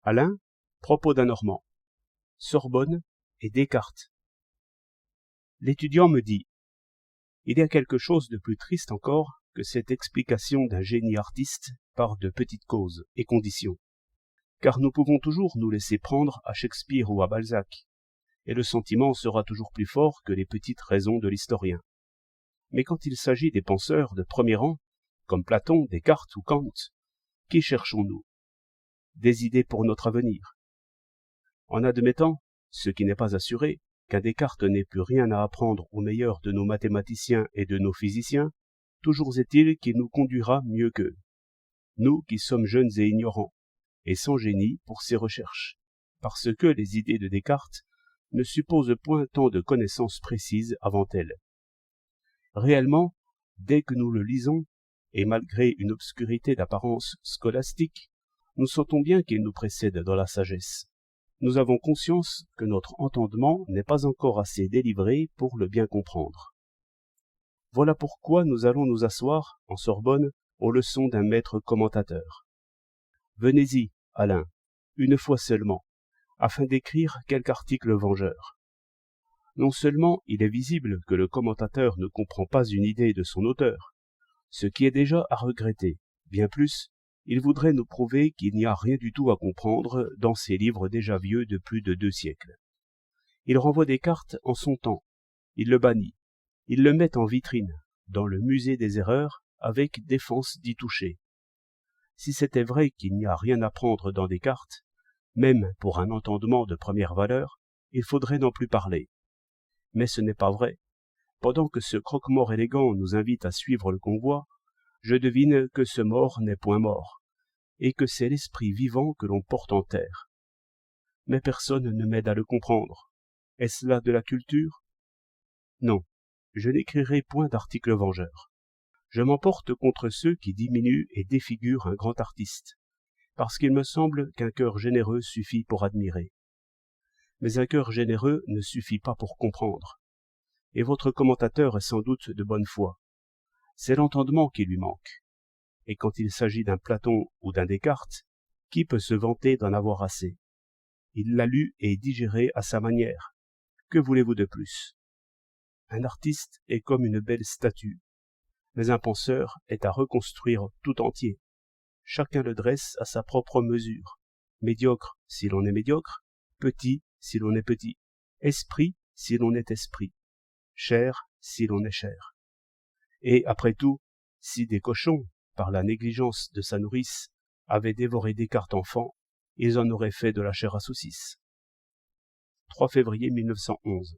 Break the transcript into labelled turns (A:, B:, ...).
A: Alain, propos d'un Normand. Sorbonne et Descartes. L'étudiant me dit: il y a quelque chose de plus triste encore que cette explication d'un génie artiste par de petites causes et conditions. Car nous pouvons toujours nous laisser prendre à Shakespeare ou à Balzac, et le sentiment sera toujours plus fort que les petites raisons de l'historien. Mais quand il s'agit des penseurs de premier rang, comme Platon, Descartes ou Kant, qui cherchons-nous? Des idées pour notre avenir. En admettant, ce qui n'est pas assuré, qu'un Descartes n'ait plus rien à apprendre aux meilleurs de nos mathématiciens et de nos physiciens, toujours est-il qu'il nous conduira mieux qu'eux, nous qui sommes jeunes et ignorants, et sans génie pour ces recherches, parce que les idées de Descartes ne supposent point tant de connaissances précises avant elles. Réellement, dès que nous le lisons, et malgré une obscurité d'apparence scolastique, nous sentons bien qu'il nous précède dans la sagesse. Nous avons conscience que notre entendement n'est pas encore assez délivré pour le bien comprendre. Voilà pourquoi nous allons nous asseoir, en Sorbonne, aux leçons d'un maître commentateur. Venez-y, Alain, une fois seulement, afin d'écrire quelque article vengeur. Non seulement il est visible que le commentateur ne comprend pas une idée de son auteur, ce qui est déjà à regretter, bien plus, il voudrait nous prouver qu'il n'y a rien du tout à comprendre dans ces livres déjà vieux de plus de 2 siècles. Il renvoie Descartes en son temps, il le bannit, il le met en vitrine, dans le musée des erreurs, avec défense d'y toucher. Si c'était vrai qu'il n'y a rien à prendre dans Descartes, même pour un entendement de première valeur, il faudrait n'en plus parler. Mais ce n'est pas vrai. Pendant que ce croque-mort élégant nous invite à suivre le convoi, je devine que ce mort n'est point mort, et que c'est l'esprit vivant que l'on porte en terre. Mais personne ne m'aide à le comprendre. Est-ce là de la culture? Non, je n'écrirai point d'article vengeur. Je m'emporte contre ceux qui diminuent et défigurent un grand artiste, parce qu'il me semble qu'un cœur généreux suffit pour admirer. Mais un cœur généreux ne suffit pas pour comprendre. Et votre commentateur est sans doute de bonne foi. C'est l'entendement qui lui manque. Et quand il s'agit d'un Platon ou d'un Descartes, qui peut se vanter d'en avoir assez? Il l'a lu et digéré à sa manière. Que voulez-vous de plus? Un artiste est comme une belle statue, mais un penseur est à reconstruire tout entier. Chacun le dresse à sa propre mesure. Médiocre si l'on est médiocre, petit si l'on est petit, esprit si l'on est esprit, chair si l'on est chair. Et après tout, si des cochons, par la négligence de sa nourrice, avaient dévoré Descartes enfant, ils en auraient fait de la chair à saucisse. 3 février 1911.